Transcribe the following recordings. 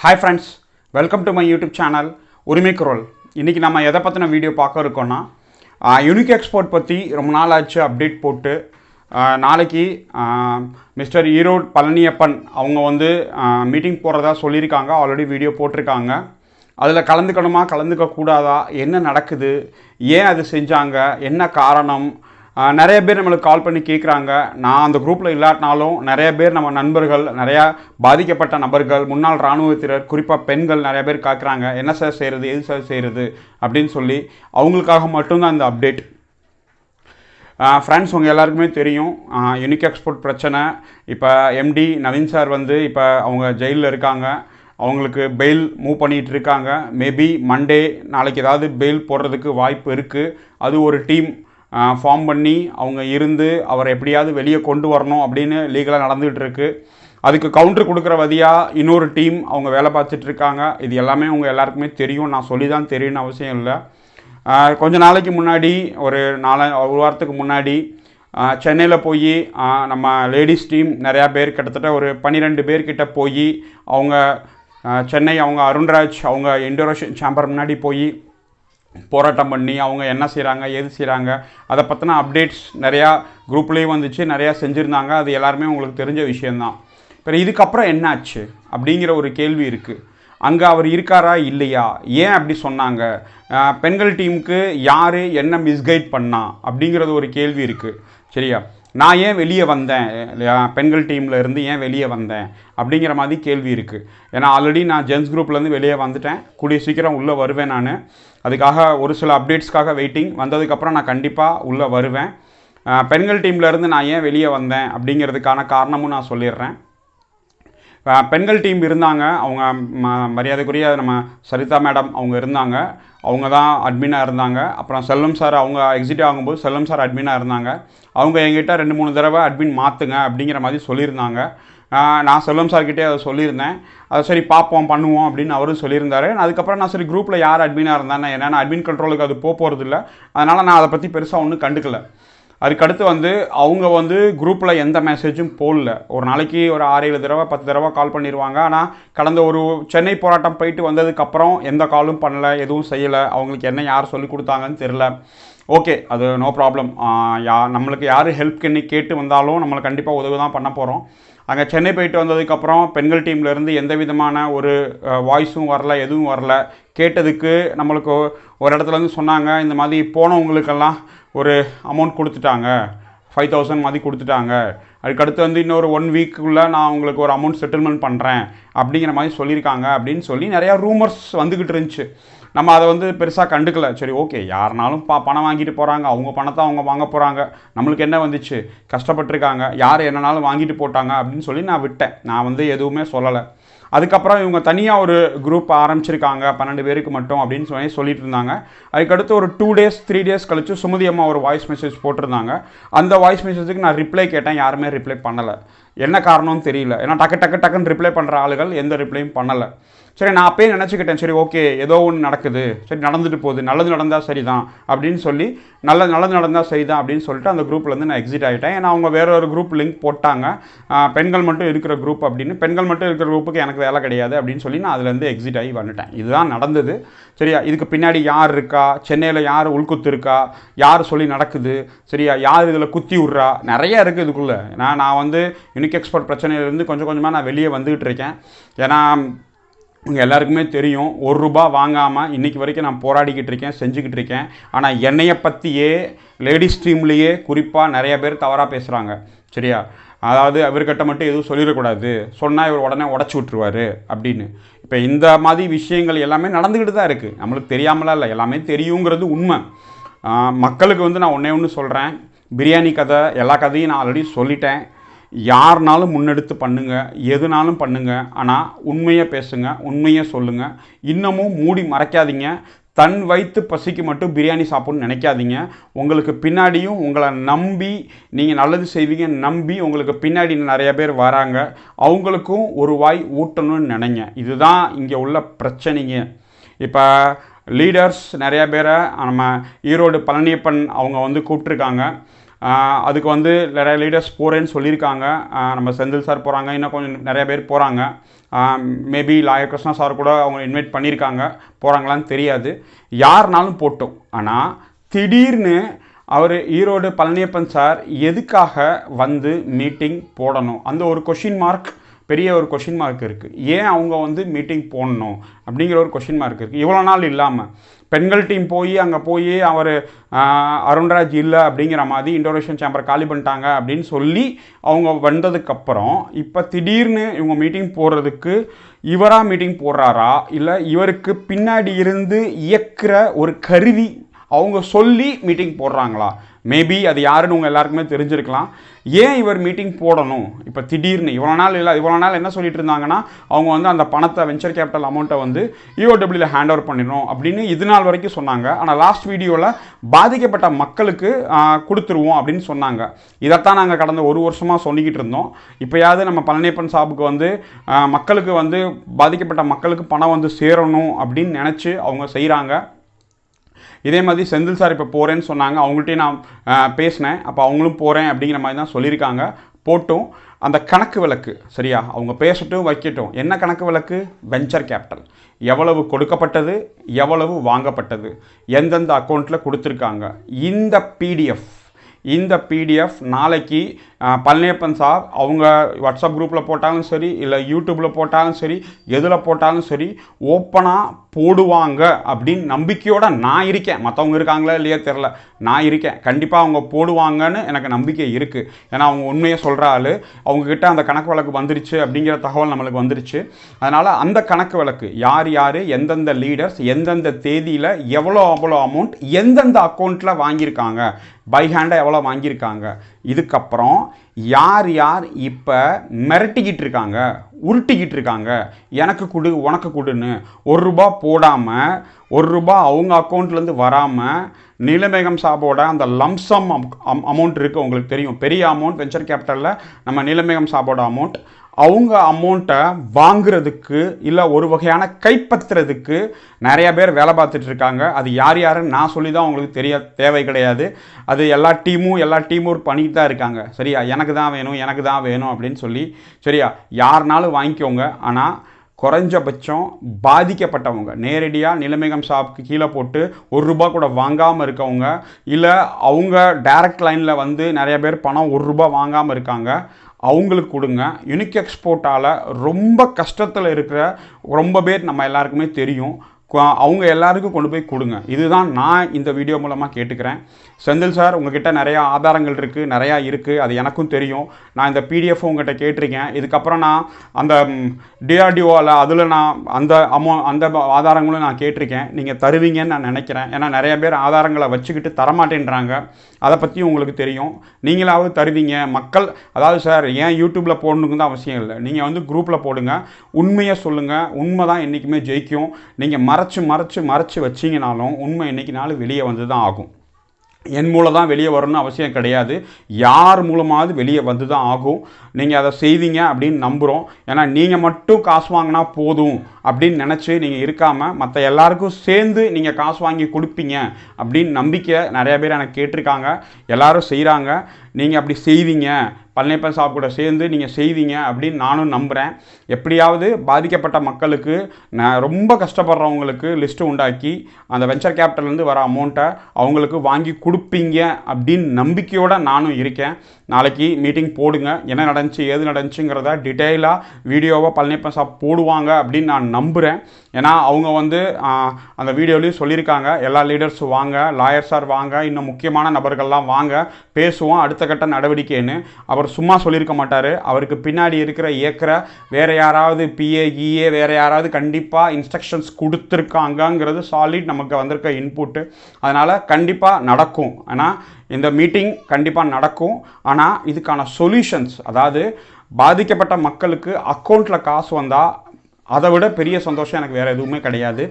Hi friends, welcome to my YouTube channel Urimaikural. இன்றைக்கி நம்ம எதை பற்றின வீடியோ பார்க்க இருக்கோன்னா, யூனிக் எக்ஸ்போர்ட் பற்றி ரொம்ப நாள் ஆச்சு அப்டேட் போட்டு. நாளைக்கு மிஸ்டர் ஈரோடு பழனியப்பன் அவங்க வந்து மீட்டிங் போகிறதா சொல்லியிருக்காங்க. ஆல்ரெடி வீடியோ போட்டிருக்காங்க. அதில் கலந்துக்கணுமா கலந்துக்கக்கூடாதா, என்ன நடக்குது, ஏன் அது செஞ்சாங்க, என்ன காரணம், நிறைய பேர் நம்மளுக்கு கால் பண்ணி கேட்குறாங்க. நான் அந்த குரூப்பில் இல்லாட்டினாலும் நிறைய பேர் நம்ம நண்பர்கள், நிறையா பாதிக்கப்பட்ட நபர்கள், முன்னாள் இராணுவத்தினர், குறிப்பாக பெண்கள் நிறைய பேர் கேட்குறாங்க, என்ன சார் செய்கிறது, எது சார் செய்கிறது அப்படின்னு சொல்லி. அவங்களுக்காக மட்டும்தான் இந்த அப்டேட். ஃப்ரெண்ட்ஸ், உங்கள் எல்லாருக்குமே தெரியும் யூனிக் எக்ஸ்போர்ட் பிரச்சனை. இப்போ எம்டி நவீன் சார் வந்து இப்போ அவங்க ஜெயிலில் இருக்காங்க. அவங்களுக்கு பெயில் மூவ் பண்ணிகிட்டு இருக்காங்க. மேபி மண்டே நாளைக்கு ஏதாவது பெயில் போடுறதுக்கு வாய்ப்பு இருக்குது. அது ஒரு டீம் ஃபார்ம் பண்ணி அவங்க இருந்து அவரை எப்படியாவது வெளியே கொண்டு வரணும் அப்படின்னு லீகலாக நடந்துகிட்டு இருக்கு. அதுக்கு கவுண்டர் கொடுக்குற வழியாக இன்னொரு டீம் அவங்க வேலை பார்த்துட்டு இருக்காங்க. இது எல்லாமே உங்கள் எல்லாருக்குமே தெரியும். நான் சொல்லி தான் தெரியும்னு அவசியம் இல்லை. கொஞ்ச நாளைக்கு முன்னாடி ஒரு வாரத்துக்கு முன்னாடி சென்னையில் போய் நம்ம லேடிஸ் டீம் நிறையா பேர், கிட்டத்தட்ட ஒரு 12 பேர்கிட்ட போய் அவங்க சென்னை அவங்க அருண்ராஜ் அவங்க இண்டோரேஷன் சேம்பர் முன்னாடி போய் போராட்டம் பண்ணி அவங்க என்ன செய்கிறாங்க, எது செய்கிறாங்க, அதை பற்றின அப்டேட்ஸ் நிறையா குரூப்லேயும் வந்துச்சு, நிறையா செஞ்சுருந்தாங்க. அது எல்லாருமே உங்களுக்கு தெரிஞ்ச விஷயந்தான். இப்போ இதுக்கப்புறம் என்னாச்சு அப்படிங்கிற ஒரு கேள்வி இருக்குது. அங்கே அவர் இருக்காரா இல்லையா, ஏன் அப்படி சொன்னாங்க, பெண்கள் டீமுக்கு யார் என்ன மிஸ்கைட் பண்ணா அப்படிங்கிறது ஒரு கேள்வி இருக்குது. சரியா, நான் ஏன் வெளியே வந்தேன், பெண்கள் டீமில் இருந்து ஏன் வெளியே வந்தேன் அப்படிங்கிற மாதிரி கேள்வி இருக்குது. ஏன்னா ஆல்ரெடி நான் ஜென்ஸ் குரூப்லேருந்து வெளியே வந்துட்டேன். கூடிய சீக்கிரம் உள்ளே வருவேன். நான் அதுக்காக ஒரு சில அப்டேட்ஸ்க்காக வெயிட்டிங். வந்ததுக்கப்புறம் நான் கண்டிப்பாக உள்ளே வருவேன். பெண்கள் டீம்லேருந்து நான் ஏன் வெளியே வந்தேன் அப்படிங்கிறதுக்கான காரணமும் நான் சொல்லிடுறேன். பெண்கள் டீம் இருந்தாங்க. அவங்க மரியாதைக்குரிய நம்ம சரிதா மேடம் அவங்க இருந்தாங்க. அவங்க தான் அட்மினாக இருந்தாங்க. அப்புறம் செல்வம் சார் அவங்க எக்ஸிட் ஆகும்போது செல்வம் சார் அட்மினாக இருந்தாங்க. அவங்க எங்கிட்ட 2-3 தடவை அட்மின் மாற்றுங்க அப்படிங்கிற மாதிரி சொல்லியிருந்தாங்க. நான் செல்வம் சார்கிட்டே அதை சொல்லியிருந்தேன். அதை சரி பார்ப்போம் பண்ணுவோம் அப்படின்னு அவரும் சொல்லியிருந்தார். அதுக்கப்புறம் நான் சரி குரூப்பில் யார் அட்மினாக இருந்தானே, ஏன்னா அட்மின் கண்ட்ரோலுக்கு அது போகிறதில்ல. அதனால் நான் அதை பற்றி பெருசாக ஒன்றும் கண்டுக்கல. அதுக்கடுத்து வந்து அவங்க வந்து குரூப்பில் எந்த மெசேஜும் போடல. ஒரு நாளைக்கு ஒரு 6-7 தடவை 10 தடவை கால் பண்ணிடுவாங்க. ஆனால் கடந்த ஒரு சென்னை போராட்டம் போயிட்டு வந்ததுக்கப்புறம் எந்த காலும் பண்ணலை, எதுவும் செய்யலை. அவங்களுக்கு என்ன யார் சொல்லி கொடுத்தாங்கன்னு தெரில. ஓகே, அது நோ ப்ராப்ளம். நம்மளுக்கு யார் ஹெல்ப் பண்ணி கேட்டு வந்தாலும் நம்மளை கண்டிப்பாக உதவி தான் பண்ண போகிறோம். அங்கே சென்னை போயிட்டு வந்ததுக்கப்புறம் பெண்கள் டீம்லேருந்து எந்த விதமான ஒரு வாய்ஸும் வரல, எதுவும் வரல. கேட்டதுக்கு நம்மளுக்கு ஒரு இடத்துலேருந்து சொன்னாங்க, இந்த மாதிரி போனவங்களுக்கெல்லாம் ஒரு அமௌண்ட் கொடுத்துட்டாங்க, 5000 மாதிரி கொடுத்துட்டாங்க. அதுக்கடுத்து வந்து இன்னொரு 1 வீக்குள்ளே நான் உங்களுக்கு ஒரு அமௌண்ட் செட்டில்மெண்ட் பண்ணுறேன் அப்படிங்கிற மாதிரி சொல்லியிருக்காங்க அப்படின்னு சொல்லி நிறையா ரூமர்ஸ் வந்துக்கிட்டு இருந்துச்சு. நம்ம அதை வந்து பெருசாக கண்டுக்கல. சரி ஓகே, யாருனாலும் பணம் வாங்கிட்டு போகிறாங்க, அவங்க பணத்தை அவங்க வாங்க போகிறாங்க, நம்மளுக்கு என்ன வந்துச்சு, கஷ்டப்பட்டுருக்காங்க, யார் என்னன்னாலும் வாங்கிட்டு போட்டாங்க அப்படின்னு சொல்லி நான் விட்டேன். நான் வந்து எதுவுமே சொல்லலை. அதுக்கப்புறம் இவங்க தனியாக ஒரு குரூப் ஆரம்பிச்சிருக்காங்க 12 பேருக்கு மட்டும் அப்படின்னு சொல்லிட்டு இருந்தாங்க. அதுக்கடுத்து ஒரு 2 days 3 days கழிச்சு சுமதி அம்மா ஒரு வாய்ஸ் மெசேஜ் போட்டிருந்தாங்க. அந்த வாய்ஸ் மெசேஜுக்கு நான் ரிப்ளை கேட்டேன், யாருமே ரிப்ளை பண்ணலை. என்ன காரணம்னு தெரியல. ஏன்னா டக்குன்னு ரிப்ளை பண்ணுற ஆளுகள் எந்த ரிப்ளையும் பண்ணலை. சரி, நான் அப்பயே நினச்சிக்கிட்டேன், சரி ஓகே ஏதோ ஒன்று நடக்குது, சரி நடந்துட்டு போகுது, நல்லது நடந்தால் சரி தான் அப்படின்னு சொல்லி, நல்லது நடந்தால் சரி தான் அப்படின்னு சொல்லிட்டு அந்த குரூப்லேருந்து நான் எக்ஸிட் ஆகிட்டேன். ஏன்னா அவங்க வேற ஒரு குரூப் லிங்க் போட்டாங்க, பெண்கள் மட்டும் இருக்கிற குரூப் அப்படின்னு. பெண்கள் மட்டும் இருக்கிற குரூப்புக்கு எனக்கு வேலை கிடையாது அப்படின்னு சொல்லி நான் அதுலேருந்து எக்ஸிட் ஆகி வந்துட்டேன். இதுதான் நடந்தது. சரியா, இதுக்கு பின்னாடி யார் இருக்கா, சென்னையில் யார் உள்குத்து இருக்கா, யார் சொல்லி நடக்குது, சரியா, யார் இதில் குத்தி விட்றா, நிறையா இருக்குது இதுக்குள்ளே. ஏன்னா நான் வந்து யூனிக் எக்ஸ்போர்ட் பிரச்சனையிலேருந்து கொஞ்சம் கொஞ்சமாக நான் வெளியே வந்துக்கிட்டு இருக்கேன். ஏன்னா உங்கள் எல்லாருக்குமே தெரியும், ₹1 வாங்காமல் இன்றைக்கி வரைக்கும் நான் போராடிக்கிட்டு இருக்கேன், செஞ்சுக்கிட்டு இருக்கேன். ஆனால் என்னையை பற்றியே லேடிஸ் டீம்லேயே குறிப்பாக நிறைய பேர் தவறாக பேசுகிறாங்க. சரியா, அதாவது அவர்கிட்ட மட்டும் எதுவும் சொல்லிடக்கூடாது, சொன்னால் இவர் உடனே உடச்சி விட்ருவார் அப்படின்னு. இப்போ இந்த மாதிரி விஷயங்கள் எல்லாமே நடந்துக்கிட்டு தான் இருக்குது. நம்மளுக்கு தெரியாமலாம் இல்லை, எல்லாமே தெரியுங்கிறது உண்மை. மக்களுக்கு வந்து நான் ஒன்று சொல்கிறேன், பிரியாணி கதை எல்லா கதையும் நான் ஆல்ரெடி சொல்லிட்டேன். யாருனாலும் முன்னெடுத்து பண்ணுங்கள், எதுனாலும் பண்ணுங்கள். ஆனால் உண்மையை பேசுங்க, உண்மையை சொல்லுங்கள். இன்னமும் மூடி மறைக்காதீங்க. தன் வயிற்று பசிக்கு மட்டும் பிரியாணி சாப்பிட்ணுன்னு நினைக்காதீங்க. உங்களுக்கு பின்னாடியும் உங்களை நம்பி நீங்கள் நல்லது செய்வீங்க நம்பி உங்களுக்கு பின்னாடி நிறைய பேர் வராங்க, அவங்களுக்கும் ஒரு வாய் ஊட்டணும்னு நினைங்க. இதுதான் இங்கே உள்ள பிரச்சனைங்க. இப்போ லீடர்ஸ் நிறைய பேரை நம்ம ஈரோடு பழனியப்பன் அவங்க வந்து கூப்பிட்ருக்காங்க. அதுக்கு வந்து நிறைய லீடர்ஸ் போகிறேன்னு சொல்லியிருக்காங்க. நம்ம செந்தில் சார் போகிறாங்க, இன்னும் கொஞ்சம் நிறைய பேர் போகிறாங்க. மேபி லாயர் கிருஷ்ணா சார் கூட அவங்க இன்வைட் பண்ணியிருக்காங்க, போகிறாங்களான்னு தெரியாது. யாருனாலும் போட்டோம். ஆனால் திடீர்னு அவர் ஈரோடு பழனியப்பன் சார் எதுக்காக வந்து மீட்டிங் போடணும், அந்த ஒரு கொஷின் மார்க், பெரிய ஒரு கொஷின் மார்க் இருக்குது. ஏன் அவங்க வந்து மீட்டிங் போடணும் அப்படிங்கிற ஒரு கொஷின் மார்க் இருக்குது. இவ்வளோ நாள் இல்லாமல் பெண்கள் டீம் போய் அங்கே போய் அவர் அருண்ராஜ் இல்லை அப்படிங்கிற மாதிரி இண்டோனேஷியன் சேம்பர் காலி பண்ணிட்டாங்க அப்படின்னு சொல்லி அவங்க வந்ததுக்கப்புறம் இப்போ திடீர்னு இவங்க மீட்டிங் போடுறதுக்கு இவராக மீட்டிங் போடுறாரா, இல்லை இவருக்கு பின்னாடி இருந்து இயக்குற ஒரு கருவி அவங்க சொல்லி மீட்டிங் போடுறாங்களா? மேபி அது யாருன்னு உங்கள் எல்லாருக்குமே தெரிஞ்சிருக்கலாம். ஏன் இவர் மீட்டிங் போடணும் இப்போ திடீர்னு? இவ்வளோ நாள் என்ன சொல்லிட்டு இருந்தாங்கன்னா, அவங்க வந்து அந்த பணத்தை, வெஞ்சர் கேபிட்டல் அமௌண்ட்டை வந்து EOWல ஹேண்ட் ஓவர் பண்ணிடணும் அப்படின்னு இது நாள் வரைக்கும் சொன்னாங்க. ஆனால் லாஸ்ட் வீடியோவில் பாதிக்கப்பட்ட மக்களுக்கு கொடுத்துருவோம் அப்படின்னு சொன்னாங்க. இதைத்தான் நாங்கள் கடந்த ஒரு வருஷமாக சொல்லிக்கிட்டு இருந்தோம். இப்போயாவது நம்ம பழனியப்பன் சாபுக்கு வந்து மக்களுக்கு வந்து பாதிக்கப்பட்ட மக்களுக்கு பணம் வந்து சேரணும் அப்படின்னு நினச்சி அவங்க செய்கிறாங்க. இதே மாதிரி செந்தில் சார் இப்போ போகிறேன்னு சொன்னாங்க, அவங்கள்ட்டையும் நான் பேசினேன். அப்போ அவங்களும் போகிறேன் அப்படிங்கிற மாதிரி தான் சொல்லியிருக்காங்க. போட்டும் அந்த கணக்கு விளக்கு சரியா, அவங்க பேசட்டும் வைக்கட்டும். என்ன கணக்கு விளக்கு? வெஞ்சர் கேபிட்டல் எவ்வளவு கொடுக்கப்பட்டது, எவ்வளவு வாங்கப்பட்டது, எந்தெந்த அக்கௌண்ட்டில் கொடுத்துருக்காங்க. இந்த பிடிஎஃப் நாளைக்கு பழனியப்பன் சார் அவங்க வாட்ஸ்அப் குரூப்பில் போட்டாலும் சரி, இல்லை யூடியூப்பில் போட்டாலும் சரி, எதில் போட்டாலும் சரி ஓப்பனாக போடுவாங்க அப்படின்னு நம்பிக்கையோடு நான் இருக்கேன். மற்றவங்க இருக்காங்களா இல்லையா தெரில, நான் இருக்கேன். கண்டிப்பாக அவங்க போடுவாங்கன்னு எனக்கு நம்பிக்கை இருக்குது. ஏன்னா அவங்க உண்மையை சொல்கிற ஆள். அவங்கக்கிட்ட அந்த கணக்கு வழக்கு வந்துருச்சு அப்படிங்கிற தகவல் நம்மளுக்கு வந்துருச்சு. அதனால் அந்த கணக்கு வழக்கு யார் யார், எந்தெந்த லீடர்ஸ், எந்தெந்த தேதியில் எவ்வளோ அமௌண்ட் எந்தெந்த அக்கௌண்ட்டில் வாங்கியிருக்காங்க, பை ஹேண்டாக எவ்வளோ வாங்கியிருக்காங்க, இதுக்கப்புறம் யார் யார் இப்போ மிரட்டிக்கிட்டு இருக்காங்க, உருட்டிக்கிட்டு இருக்காங்க, எனக்கு கொடு உனக்கு கொடுன்னு ₹1 போடாமல், ₹1 அவங்க அக்கௌண்ட்லேருந்து வராமல், நீலமேகம் சாபோட அந்த லம்சம் அமௌண்ட் இருக்குது, உங்களுக்கு தெரியும் பெரிய அமௌண்ட் வெஞ்சர் கேபிட்டலில் நம்ம நீலமேகம் சாபோட அமௌண்ட். அவங்க அமௌண்ட்டை வாங்குறதுக்கு இல்லை ஒரு வகையான கைப்பற்றுறதுக்கு நிறைய பேர் வேலை பார்த்துட்டு இருக்காங்க. அது யார் யாருன்னு நான் சொல்லி தான் உங்களுக்கு தேவை கிடையாது. அது எல்லா டீமும் பண்ணிட்டு தான் இருக்காங்க. சரியா, எனக்கு தான் வேணும் அப்படின்னு சொல்லி. சரியா, யாருனாலும் வாங்கிக்கோங்க. ஆனால் குறைஞ்சபட்சம் பாதிக்கப்பட்டவங்க, நேரடியாக நீலமேகம் ஷாப்புக்கு கீழே போட்டு ₹1 கூட வாங்காமல் இருக்கவங்க, இல்லை அவங்க டைரக்ட் லைனில் வந்து நிறைய பேர் பணம் ₹1 வாங்காமல் இருக்காங்க, அவங்களுக்கு கொடுங்க. யூனிக் எக்ஸ்போர்ட்டால் ரொம்ப கஷ்டத்தில் இருக்கிற ரொம்ப பேர் நம்ம எல்லாருக்குமே தெரியும். அவங்க எல்லாருக்கும் கொண்டு போய் கொடுங்க. இதுதான் நான் இந்த வீடியோ மூலமாக கேட்டுக்கிறேன். செந்தில் சார், உங்ககிட்ட நிறையா ஆதாரங்கள் இருக்குது, நிறையா இருக்குது, அது எனக்கும் தெரியும். நான் இந்த PDF உங்கள்கிட்ட கேட்டிருக்கேன். இதுக்கப்புறம் நான் அந்த DRDOவில் அதில் நான் அந்த ஆதாரங்களும் நான் கேட்டிருக்கேன். நீங்கள் தருவீங்கன்னு நான் நினைக்கிறேன். ஏன்னா நிறைய பேர் ஆதாரங்களை வச்சுக்கிட்டு தரமாட்டேன்றாங்க. அதை பற்றி உங்களுக்கு தெரியும். நீங்களாவது தருவீங்க. மக்கள், அதாவது சார் ஏன் யூடியூப்பில் போடணுன்னு தான் அவசியம் இல்லை. நீங்கள் வந்து குரூப்பில் போடுங்க, உண்மையை சொல்லுங்கள். உண்மை தான் என்றைக்குமே ஜெயிக்கும். நீங்கள் மறைச்சு வச்சிங்கனாலும் உண்மை என்றைக்குனாலும் வெளியே வந்து தான் ஆகும். என் மூலம் தான் வெளியே வரணும்னு அவசியம் கிடையாது. யார் மூலமாவது வெளியே வந்து தான் ஆகும். நீங்கள் அதை செய்வீங்க அப்படின்னு நம்புகிறோம். ஏன்னா நீங்கள் மட்டும் காசு வாங்கினா போதும் அப்படின்னு நினச்சி நீங்கள் இருக்காமல் மற்ற எல்லாருக்கும் சேர்ந்து நீங்கள் காசு வாங்கி கொடுப்பீங்க அப்படின்னு நம்பிக்கை நிறைய பேர் எனக்கு கேட்டிருக்காங்க. எல்லோரும் செய்கிறாங்க. நீங்கள் அப்படி செய்வீங்க, பழனியப்பன் சாப் கூட சேர்ந்து நீங்கள் செய்வீங்க அப்படின்னு நானும் நம்புகிறேன். எப்படியாவது பாதிக்கப்பட்ட மக்களுக்கு, ரொம்ப கஷ்டப்படுறவங்களுக்கு லிஸ்ட்டு உண்டாக்கி அந்த வெஞ்சர் கேபிட்டல்லேருந்து வர அமௌண்ட்டை அவங்களுக்கு வாங்கி கொடுப்பீங்க அப்படின்னு நம்பிக்கையோடு நானும் இருக்கேன். நாளைக்கு மீட்டிங் போடுங்க. என்ன நடந்துச்சு, ஏது நடந்துச்சுங்கிறத டீட்டெயிலாக வீடியோவை பழனியப்பன் சாப் போடுவாங்க அப்படின்னு நான் நம்புகிறேன். ஏன்னா அவங்க வந்து அந்த வீடியோலையும் சொல்லியிருக்காங்க, எல்லா லீடர்ஸும் வாங்க, லாயர் சார் வாங்க, இன்னும் முக்கியமான நபர்கள்லாம் வாங்க, பேசுவோம் அடுத்த கட்ட நடவடிக்கைன்னு. அவர் சும்மா சொல்லியிருக்க மாட்டார். அவருக்கு பின்னாடி இயக்கிற வேறு யாராவது PA வேறு யாராவது கண்டிப்பாக இன்ஸ்ட்ரக்ஷன்ஸ் கொடுத்துருக்காங்கங்கிறது சாலிட் நமக்கு வந்திருக்க இன்புட்டு. அதனால் கண்டிப்பாக நடக்கும். ஆனால் இந்த மீட்டிங் கண்டிப்பாக நடக்கும். ஆனால் இதுக்கான சொல்யூஷன்ஸ், அதாவது பாதிக்கப்பட்ட மக்களுக்கு அக்கௌண்ட்டில் காசு வந்தால் அதை விட பெரிய சந்தோஷம் எனக்கு வேறு எதுவுமே கிடையாது.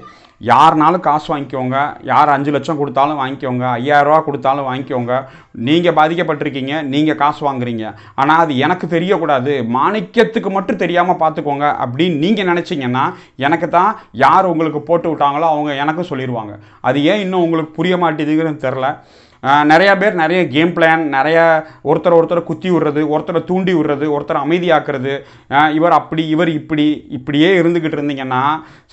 யாருனாலும் காசு வாங்கிக்கோங்க. யார் 5 லட்சம் கொடுத்தாலும் வாங்கிக்கோங்க, 5000 கொடுத்தாலும் வாங்கிக்கோங்க. நீங்கள் பாதிக்கப்பட்டிருக்கீங்க, நீங்கள் காசு வாங்குறீங்க. ஆனால் அது எனக்கு தெரியக்கூடாது, மாணிக்கத்துக்கு மட்டும் தெரியாமல் பார்த்துக்கோங்க அப்படின்னு நீங்கள் நினச்சிங்கன்னா, எனக்கு தான் யார் உங்களுக்கு போட்டு விட்டாங்களோ அவங்க எனக்கும் சொல்லிடுவாங்க. அது ஏன் இன்னும் உங்களுக்கு புரிய மாட்டேங்குதுன்னு தெரில. நிறையா பேர் நிறைய கேம் பிளான், நிறைய ஒருத்தரை குத்தி விடுறது, ஒருத்தரை தூண்டி விடுறது, ஒருத்தரை அமைதியாக்குறது, இவர் அப்படி இவர் இப்படியே இருந்துக்கிட்டு இருந்தீங்கன்னா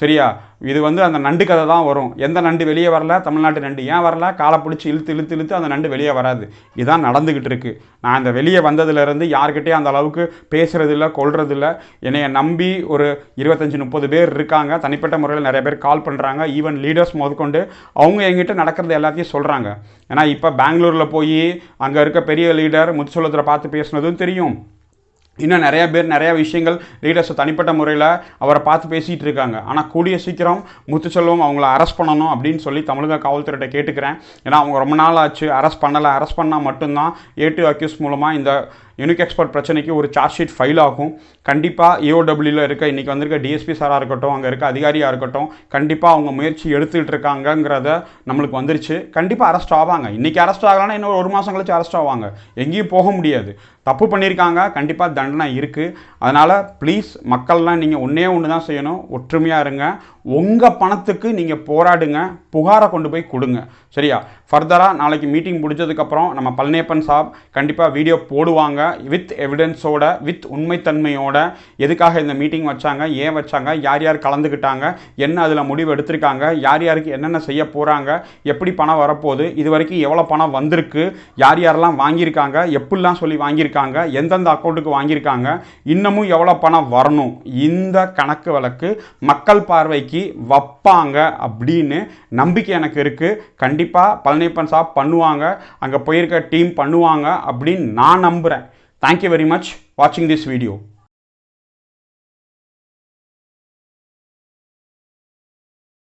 சரியா, இது அந்த நண்டு கதை தான் வரும். எந்த நண்டு வெளியே வரல? தமிழ்நாட்டு நண்டு ஏன் வரல? காலை பிடிச்சி இழுத்து அந்த நண்டு வெளியே வராது. இதுதான் நடந்துக்கிட்டு இருக்குது. நான் இந்த வெளியே வந்ததுலேருந்து யார்கிட்டையும் அந்த அளவுக்கு பேசுகிறதில்ல, கொள்றதில்ல. என்னைய நம்பி ஒரு 25-30 பேர் இருக்காங்க. தனிப்பட்ட முறையில் நிறைய பேர் கால் பண்ணுறாங்க. ஈவன் லீடர்ஸ் முதற்கொண்டு அவங்க எங்கிட்ட நடக்கிறது எல்லாத்தையும் சொல்கிறாங்க. ஏன்னா இப்போ பெங்களூரில் போய் அங்கே இருக்க பெரிய லீடர் முத்துச்செல்வத்தில் பார்த்து பேசுனதும் தெரியும். இன்னும் நிறைய பேர் நிறைய விஷயங்கள் லீடர்ஸை தனிப்பட்ட முறையில் அவரை பார்த்து பேசிகிட்டு இருக்காங்க. ஆனால் கூடிய சீக்கிரம் முத்துச்செல்வம் அவங்கள அரெஸ்ட் பண்ணணும் அப்படின்னு சொல்லி தமிழக காவல்துறையிட்ட கேட்டுக்கிறேன். ஏன்னா அவங்க ரொம்ப நாள் ஆச்சு அரெஸ்ட் பண்ணலை. அரெஸ்ட் பண்ணால் மட்டும்தான் A2 அக்யூஸ் மூலமாக இந்த யூனிக் எக்ஸ்போர்ட் பிரச்சனைக்கு ஒரு சார்ஜ் ஷீட் ஃபைல் ஆகும். கண்டிப்பாக EOWவில் இருக்க இன்றைக்கி வந்திருக்க டிஎஸ்பி சாராக இருக்கட்டும், அங்கே இருக்க அதிகாரியாக இருக்கட்டும், கண்டிப்பாக அவங்க முயற்சி எடுத்துக்கிட்டு இருக்காங்கங்கிறத நம்மளுக்கு வந்துருச்சு. கண்டிப்பாக அரெஸ்ட் ஆவாங்க. இன்றைக்கி அரெஸ்ட் ஆகலான்னா இன்னொரு 1 மாதம் கழிச்சு அரெஸ்ட் ஆவாங்க. எங்கேயும் போக முடியாது. தப்பு பண்ணியிருக்காங்க, கண்டிப்பாக தண்டனை இருக்குது. அதனால் ப்ளீஸ் மக்கள்லாம் நீங்கள் ஒன்று தான் செய்யணும், ஒற்றுமையாக இருங்க. உங்கள் பணத்துக்கு நீங்கள் போராடுங்க, புகாரை கொண்டு போய் கொடுங்க. சரியா? ஃபர்தராக நாளைக்கு மீட்டிங் முடிஞ்சதுக்கப்புறம் நம்ம பழனியப்பன் சாப் கண்டிப்பாக வீடியோ போடுவாங்க வித் எவிடன்ஸோட, வித் உண்மைத்தன்மையோட. எதுக்காக இந்த மீட்டிங் வச்சாங்க, ஏன் வச்சாங்க, யார் யார் கலந்துக்கிட்டாங்க, என்ன அதில் முடிவு எடுத்திருக்காங்க, யார் யாருக்கு என்னென்ன செய்ய போகிறாங்க, எப்படி பணம் வரப்போகுது, இது வரைக்கும் எவ்வளோ பணம் வந்திருக்கு, யார் யாரெல்லாம் வாங்கியிருக்காங்க, எப்படிலாம் சொல்லி வாங்கியிருக்காங்க, எந்தெந்த அக்கௌண்ட்டுக்கு வாங்கியிருக்காங்க, இன்னமும் எவ்வளோ பணம் வரணும், இந்த கணக்கு வழக்கு மக்கள் பார்வைக்கு வைப்பாங்க அப்படின்னு நம்பிக்கை எனக்கு இருக்குது. கண்டிப்பாக பழனியப்பன் சாப் பண்ணுவாங்க, அங்கே போயிருக்க டீம் பண்ணுவாங்க அப்படின்னு நான் நம்புகிறேன். தேங்க்யூ வெரி மச் வாட்சிங் திஸ் வீடியோ.